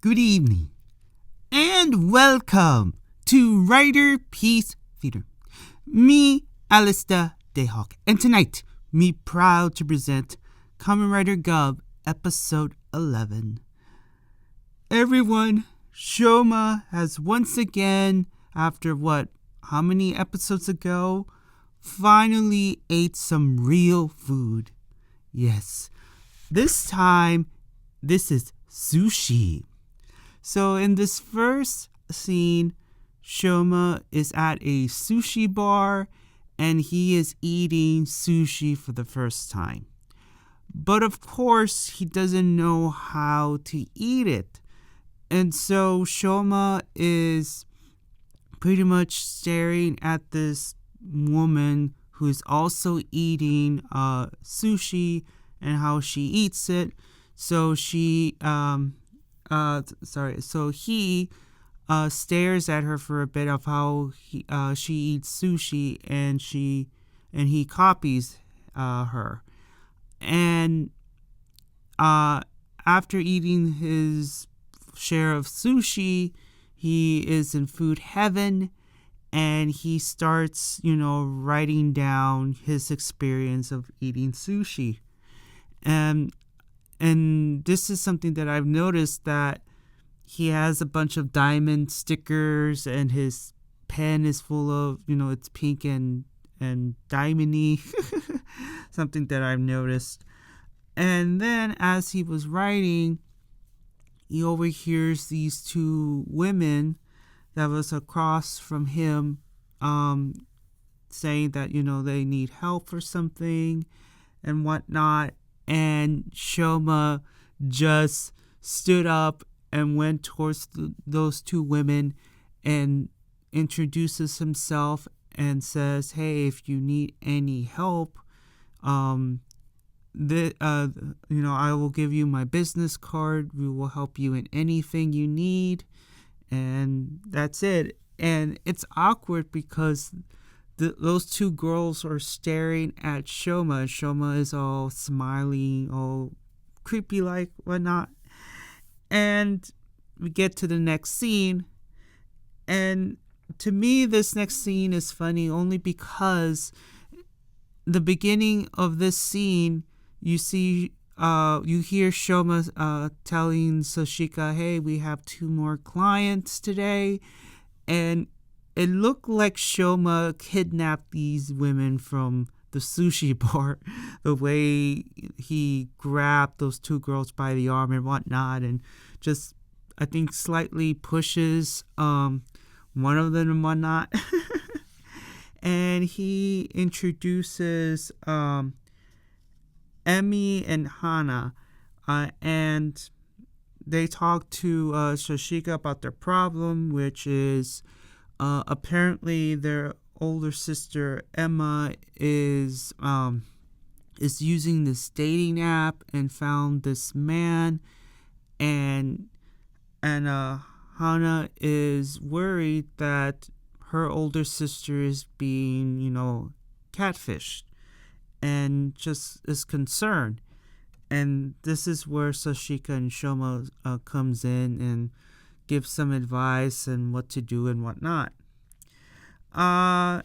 good evening, and welcome to Riderpiece Theater. Me, Alistair Dayhawk, and tonight, me proud to present Kamen Rider Gavv, episode 11. Everyone, Shoma has once again, after how many episodes ago, finally ate some real food. Yes, this time, this is sushi. So in this first scene, Shoma is at a sushi bar and he is eating sushi for the first time. But of course, he doesn't know how to eat it. And so Shoma is pretty much staring at this woman who's also eating sushi and how she eats it. So he stares at her for a bit of how she eats sushi, and he copies her. And after eating his share of sushi, he is in food heaven, and he starts, writing down his experience of eating sushi. And this is something that I've noticed, that he has a bunch of diamond stickers and his pen is full of, it's pink and diamondy. Something that I've noticed. And then as he was writing, he overhears these two women that was across from him saying that, they need help for something and whatnot. And Shoma just stood up and went towards those two women and introduces himself and says, "Hey, if you need any help, I will give you my business card. We will help you in anything you need." And that's it. And it's awkward because those two girls are staring at Shoma. Shoma is all smiling, all creepy like, whatnot. And we get to the next scene. And to me, this next scene is funny only because the beginning of this scene, you hear Shoma telling Sachika, "Hey, we have 2 more clients today." And it looked like Shoma kidnapped these women from the sushi bar, the way he grabbed those 2 girls by the arm and whatnot, and just, I think, slightly pushes one of them and whatnot. And he introduces Emmy and Hana, and they talk to Sachika about their problem, which is apparently their older sister Emma is using this dating app and found this man, and Hana is worried that her older sister is being, catfished, and just is concerned. And this is where Sachika and Shoma comes in and gives some advice and what to do and whatnot. Hana's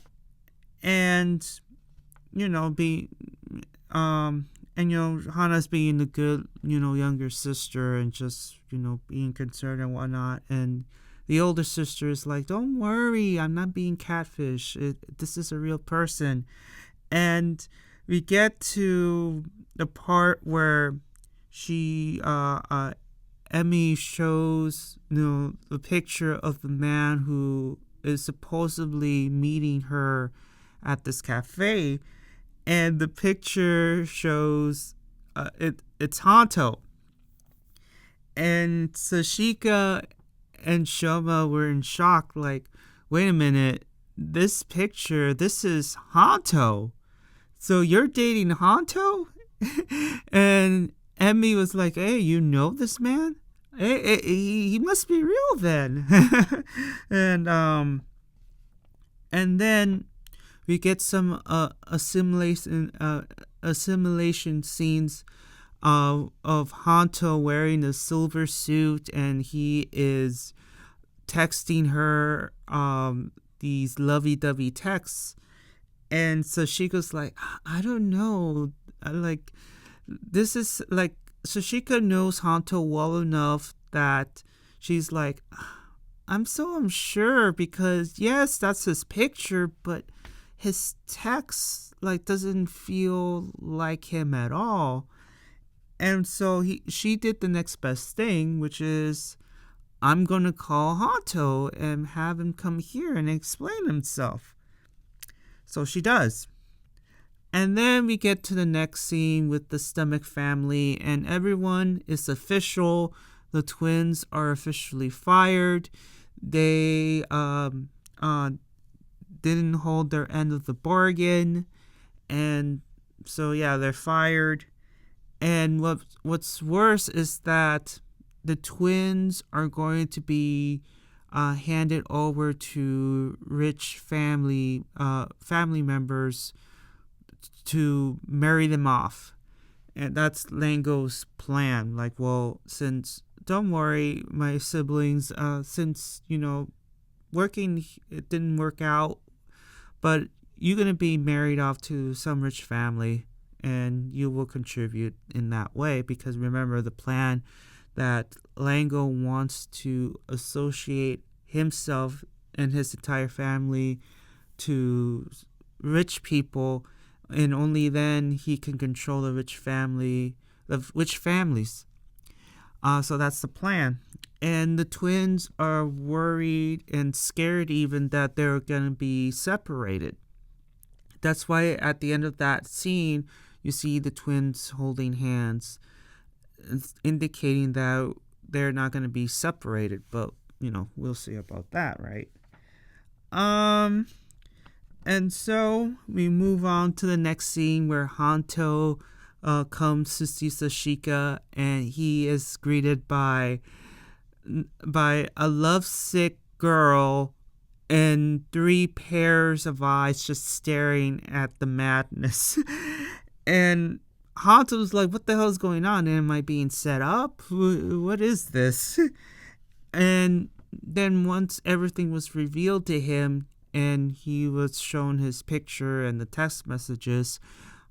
being the good, younger sister, and just, being concerned and whatnot. And the older sister is like, "Don't worry, I'm not being catfished. This is a real person." And we get to the part where Emmy shows, the picture of the man who is supposedly meeting her at this cafe, and the picture shows it's Hanto. And Sachika and Shoma were in shock, like, "Wait a minute, this is Hanto. So you're dating Hanto?" And Emmy was like, "Hey, you know this man? He must be real then." And then we get some assimilation scenes of Hanto wearing a silver suit, and he is texting her these lovey-dovey texts. And Sachika's like, I don't know, like, this is like, Sachika knows Hanto well enough that she's like, I'm so unsure, because yes, that's his picture, but his text like doesn't feel like him at all. And so she did the next best thing, which is, I'm gonna call Hanto and have him come here and explain himself. So she does. And then we get to the next scene with the Stomach family, and everyone is official. The twins are officially fired. They didn't hold their end of the bargain, and so yeah, they're fired. And what's worse is that the twins are going to be handed over to rich family members to marry them off. And that's Lango's plan. Like, well, since, don't worry, my siblings, since, working, it didn't work out, but you're going to be married off to some rich family, and you will contribute in that way. Because remember, the plan that Lango wants to associate himself and his entire family to rich people, and only then he can control the rich families. So that's the plan. And the twins are worried and scared even that they're going to be separated. That's why at the end of that scene, you see the twins holding hands, indicating that they're not going to be separated. But, we'll see about that, right? And so we move on to the next scene where Hanto comes to see Sachika, and he is greeted by a lovesick girl and 3 pairs of eyes just staring at the madness. And Hanto's like, what the hell is going on? Am I being set up? What is this? And then once everything was revealed to him and he was shown his picture and the text messages,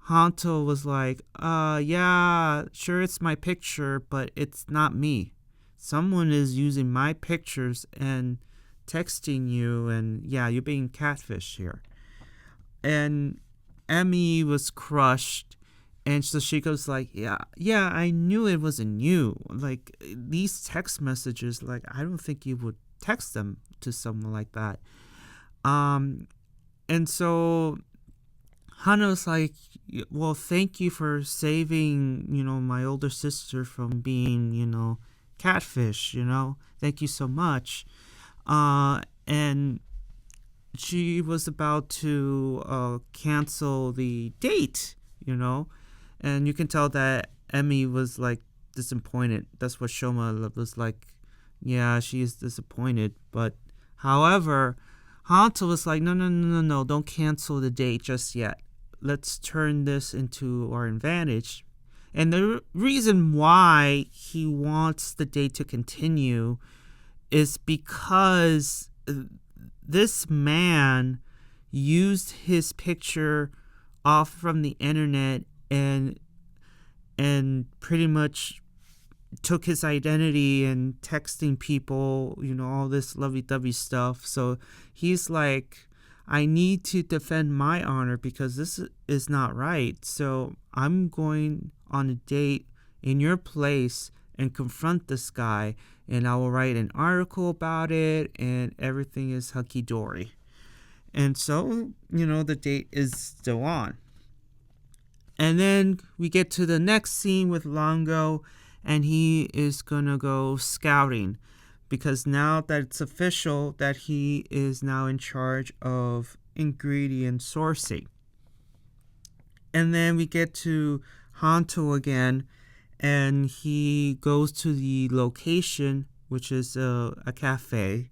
Hanto was like, yeah, sure, it's my picture, but it's not me. Someone is using my pictures and texting you, and yeah, you're being catfished here. And Emmy was crushed, and Sachiko's like, yeah, I knew it wasn't you. Like, these text messages, like, I don't think you would text them to someone like that. And so Hana's like, well, thank you for saving, my older sister from being, catfish, thank you so much. And she was about to cancel the date, and you can tell that Emmy was like disappointed. That's what Shoma was like. Yeah, she is disappointed. But however, Hanto was like, no, don't cancel the date just yet. Let's turn this into our advantage. And the reason why he wants the date to continue is because this man used his picture off from the internet and pretty much took his identity and texting people, all this lovey-dovey stuff. So he's like, I need to defend my honor because this is not right. So I'm going on a date in your place and confront this guy, and I will write an article about it, and everything is hunky-dory. And so, the date is still on. And then we get to the next scene with Lango, and he is going to go scouting, because now that it's official that he is now in charge of ingredient sourcing. And then we get to Hanto again, and he goes to the location, which is a cafe,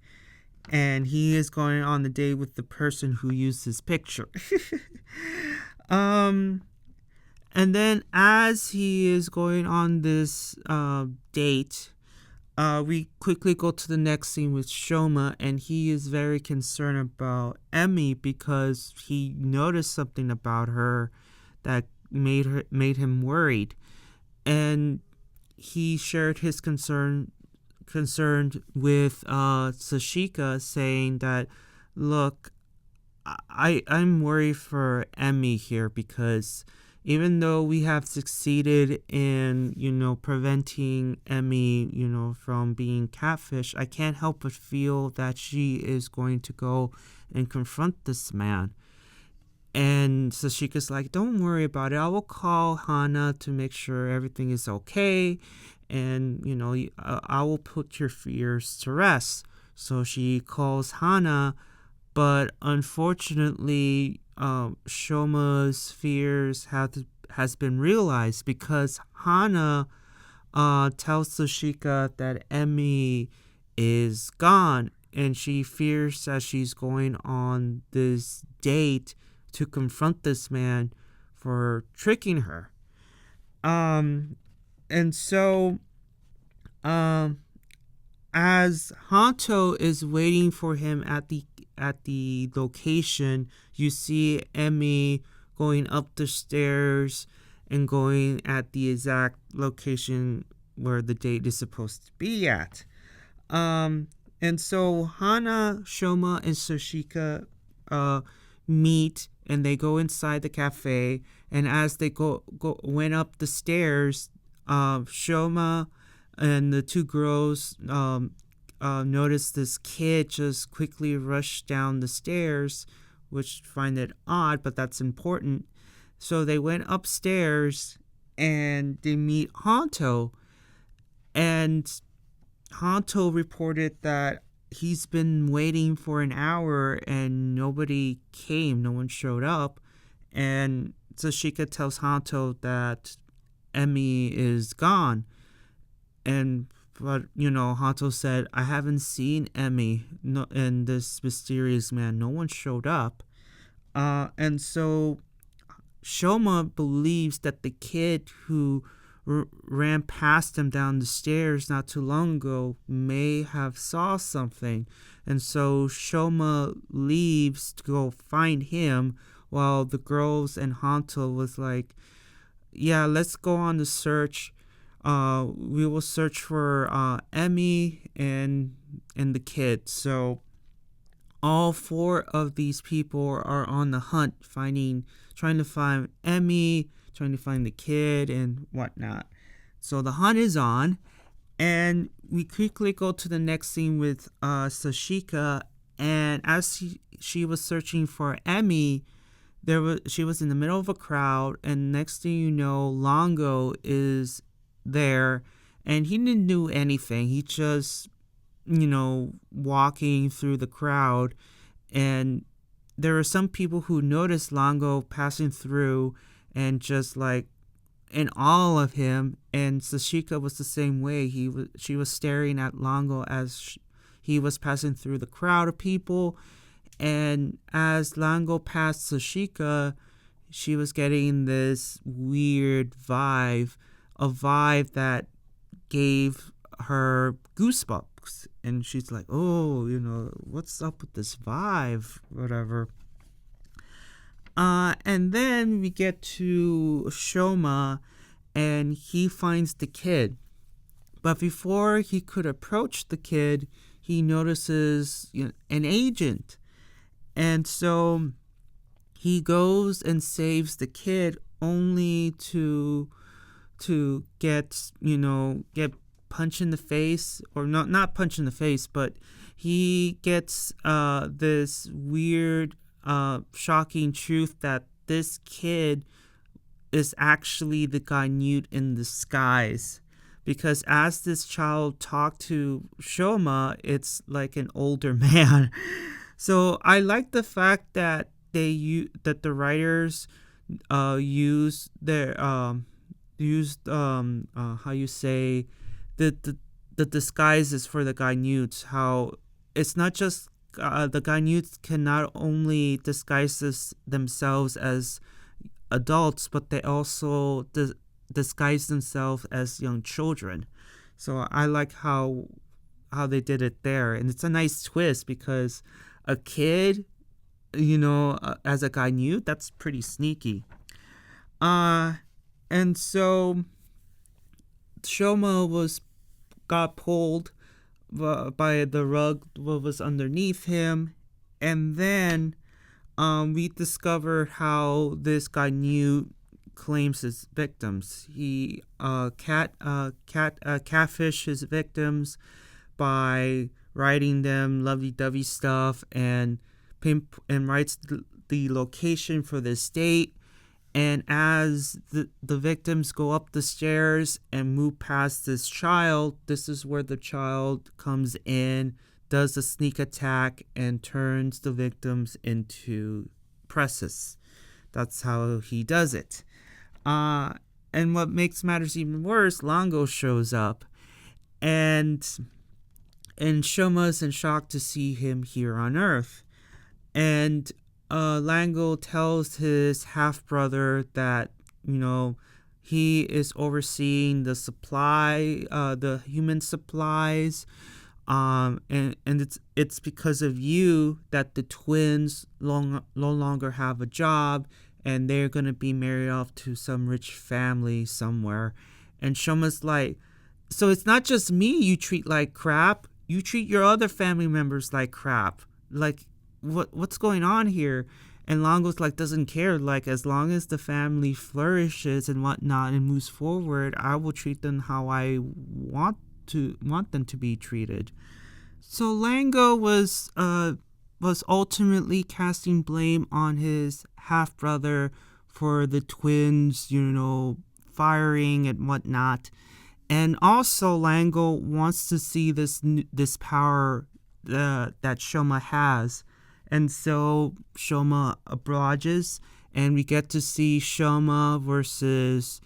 and he is going on the date with the person who used his picture. And then as he is going on this date, we quickly go to the next scene with Shoma, and he is very concerned about Emmy because he noticed something about her that made him worried, and he shared his concerned with Sachika, saying that, look, I'm worried for Emmy here because even though we have succeeded in, preventing Emmy, from being catfished, I can't help but feel that she is going to go and confront this man. And Sashika's like, don't worry about it. I will call Hana to make sure everything is okay. And, I will put your fears to rest. So she calls Hana, but unfortunately, Shoma's fears has been realized because Hana tells Sachika that Emmy is gone, and she fears that she's going on this date to confront this man for tricking her. And so, as Hanto is waiting for him at the location, you see Emmy going up the stairs and going at the exact location where the date is supposed to be at. And so Hana, Shoma, and Sachika meet, and they go inside the cafe. And as they went up the stairs, Shoma and the two girls noticed this kid just quickly rush down the stairs, which find it odd, but that's important. So they went upstairs and they meet Hanto, and Hanto reported that he's been waiting for an hour and nobody came, no one showed up. And Sachika tells Hanto that Emmy is gone. But Hanto said, I haven't seen Emmy and this mysterious man. No one showed up. And so Shoma believes that the kid who ran past him down the stairs not too long ago may have saw something. And so Shoma leaves to go find him, while the girls and Hanto was like, yeah, let's go on the search. We will search for Emmy and the kid. So all four of these people are on the hunt, trying to find Emmy, trying to find the kid and whatnot. So the hunt is on, and we quickly go to the next scene with Sachika. And as she was searching for Emmy, she was in the middle of a crowd, and next thing you know, Lango is there, and he didn't do anything. He just, walking through the crowd, and there were some people who noticed Lango passing through and just like in awe of him. And Sachika was the same way. She was staring at Lango as he was passing through the crowd of people. And as Lango passed Sachika, she was getting this weird vibe, a vibe that gave her goosebumps. And she's like, oh, what's up with this vibe, whatever. And then we get to Shoma, and he finds the kid. But before he could approach the kid, he notices an agent. And so he goes and saves the kid, only to get punch in the face, or not punch in the face, but he gets this weird shocking truth that this kid is actually the Ganyu in disguise. Because as this child talked to Shoma, it's like an older man. So I like the fact that that the writers used how you say the disguises for the Ganyuts. How it's not just the Ganyuts can not only disguise themselves as adults, but they also disguise themselves as young children. So I like how they did it there, and it's a nice twist because a kid, as a guy new, that's pretty sneaky. And so Shoma got pulled by the rug what was underneath him, and then we discover how this guy new claims his victims. He catfish his victims by writing them lovey-dovey stuff and writes the location for the estate. And as the victims go up the stairs and move past this child, this is where the child comes in, does a sneak attack, and turns the victims into presses. That's how he does it. And what makes matters even worse, Lango shows up, and Shoma's in shock to see him here on Earth. And Lango tells his half-brother that, he is overseeing the supply, the human supplies, and it's because of you that the twins no longer have a job, and they're gonna be married off to some rich family somewhere. And Shoma's like, so it's not just me you treat like crap, you treat your other family members like crap. Like, what's going on here? And Lango's like, doesn't care. Like, as long as the family flourishes and whatnot and moves forward, I will treat them how I want them to be treated. So Lango was ultimately casting blame on his half brother for the twins, firing and whatnot. And also Lango wants to see this power that Shoma has. And so Shoma obliges, and we get to see Shoma versus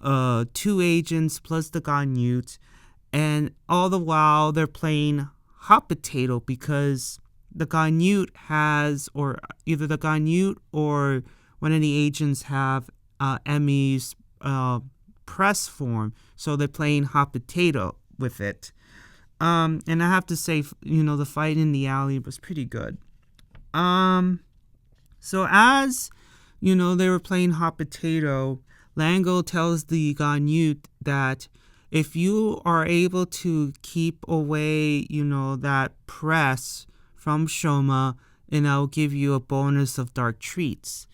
2 agents plus the Ganyut. And all the while they're playing hot potato because the Ganyut has, or either the Ganyut or one of the agents have Emmy's press form. So they're playing hot potato with it. And I have to say, the fight in the alley was pretty good. So as, they were playing hot potato, Lango tells the Ganyut that if you are able to keep away, that press from Shoma, and I'll give you a bonus of dark treats.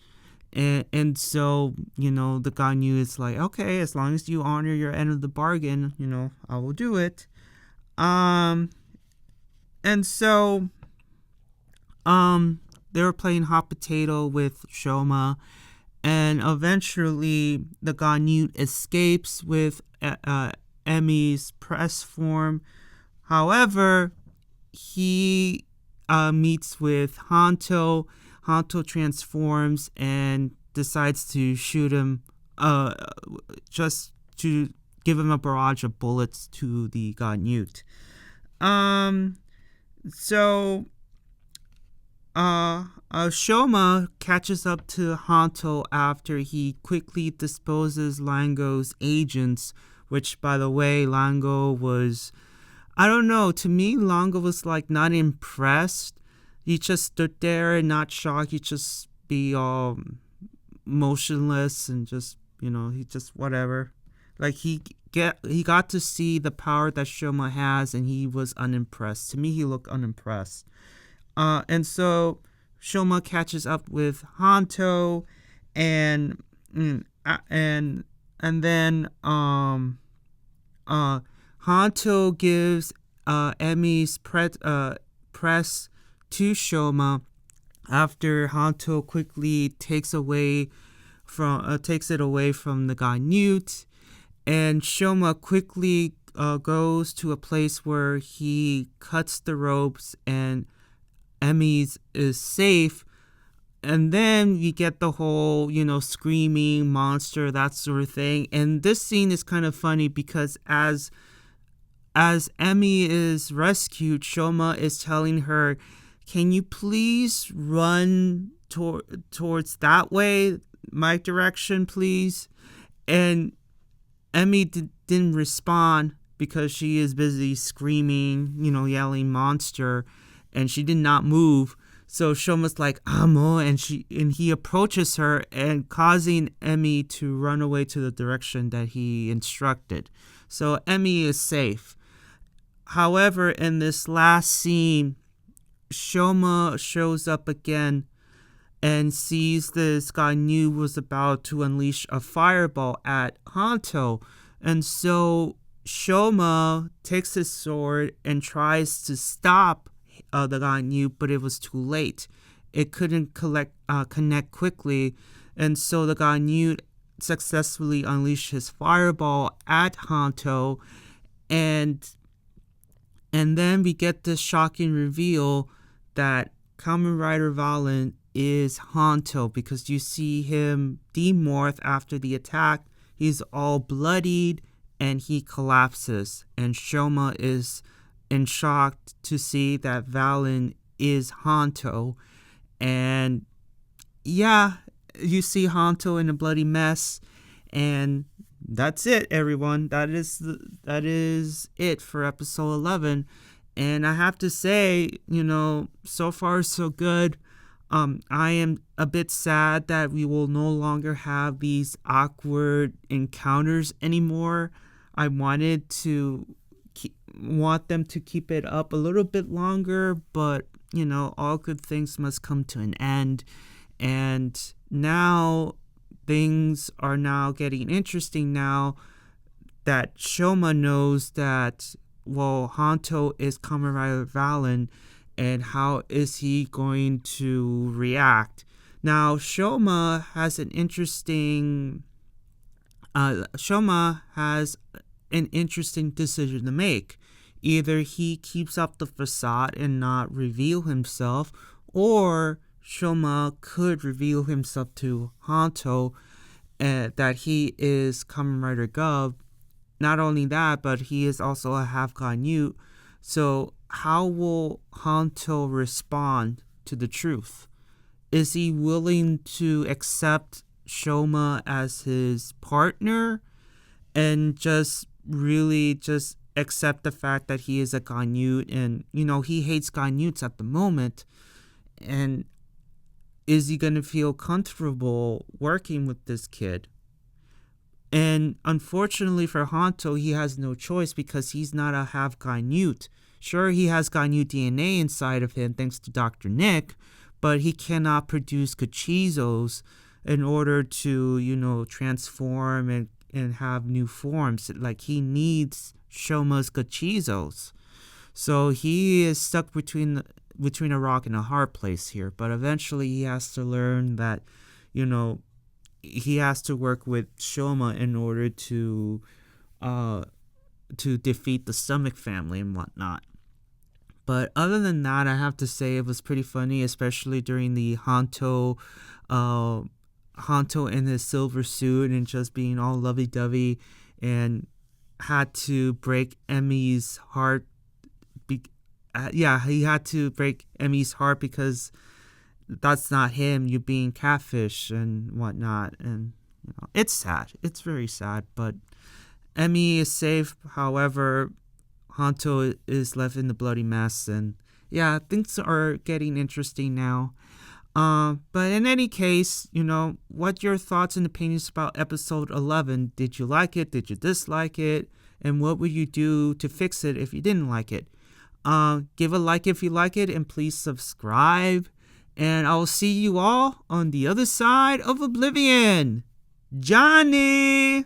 And so, the Ganyut is like, okay, as long as you honor your end of the bargain, I will do it. And so, they were playing hot potato with Shoma, and eventually the Ganyut escapes with Emmy's press form. However, he meets with Hanto. Hanto transforms and decides to shoot him, just to give him a barrage of bullets to the Ganyut. So Shoma catches up to Hanto after he quickly disposes Lango's agents, which, by the way, Lango was, I don't know, to me, Lango was like not impressed. He just stood there and not shocked. He just be all motionless and just, he just whatever. Like he got to see the power that Shoma has, and he was unimpressed. To me, he looked unimpressed. And so Shoma catches up with Hanto, and then Hanto gives Emmy's press to Shoma after Hanto quickly takes it away from the Ganyut, and Shoma quickly goes to a place where he cuts the ropes and Emmy's is safe. And then you get the whole, screaming monster, that sort of thing. And this scene is kind of funny because as Emmy is rescued, Shoma is telling her, can you please run towards that way? my direction, please? And Emmy didn't respond because she is busy screaming, yelling monster, and she did not move. So Shoma's like, Amo, and he approaches her and causing Emmy to run away to the direction that he instructed. So Emmy is safe. However, in this last scene, Shoma shows up again and sees this guy knew was about to unleash a fireball at Hanto. And so Shoma takes his sword and tries to stop the guy knew, but it was too late. It couldn't connect quickly. And so the guy knew successfully unleashed his fireball at Hanto. And then we get this shocking reveal that Kamen Rider Valen is Hanto, because you see him demorph after the attack. He's all bloodied and he collapses. And Shoma is in shock to see that Valen is Hanto. And yeah, you see Hanto in a bloody mess. And that's it, everyone. That is it for episode 11. And I have to say, so far so good. I am a bit sad that we will no longer have these awkward encounters anymore. I want them to keep it up a little bit longer, but all good things must come to an end. And now things are now getting interesting now that Shoma knows that, Hanto is Kamen Rider Valen, and how is he going to react? Now, Shoma has an interesting decision to make. Either he keeps up the facade and not reveal himself, or Shoma could reveal himself to Hanto that he is Kamen Rider Gavv. Not only that, but he is also a half-god Newt. So how will Hanto respond to the truth? Is he willing to accept Shoma as his partner and just accept the fact that he is a Ganyut, and he hates Ganyuts at the moment? And is he going to feel comfortable working with this kid? And unfortunately for Hanto, he has no choice because he's not a half Ganyut. Sure, he has Ganyut DNA inside of him thanks to Dr. Nick, but he cannot produce Gachizos in order to, transform and have new forms. Like, he needs Shoma's Gachizos. So he is stuck between a rock and a hard place here. But eventually he has to learn that, he has to work with Shoma in order to defeat the Stomach family and whatnot. But other than that, I have to say it was pretty funny, especially during the Hanto in his silver suit and just being all lovey-dovey, and had to break Emmy's heart. He had to break Emmy's heart because that's not him. You're being catfished and whatnot. And it's sad. It's very sad. But Emmy is safe. However, Hanto is left in the bloody mess. And yeah, things are getting interesting now. But in any case, what your thoughts and opinions about episode 11? Did you like it? Did you dislike it? And what would you do to fix it if you didn't like it? Give a like if you like it, and please subscribe. And I'll see you all on the other side of Oblivion. Johnny!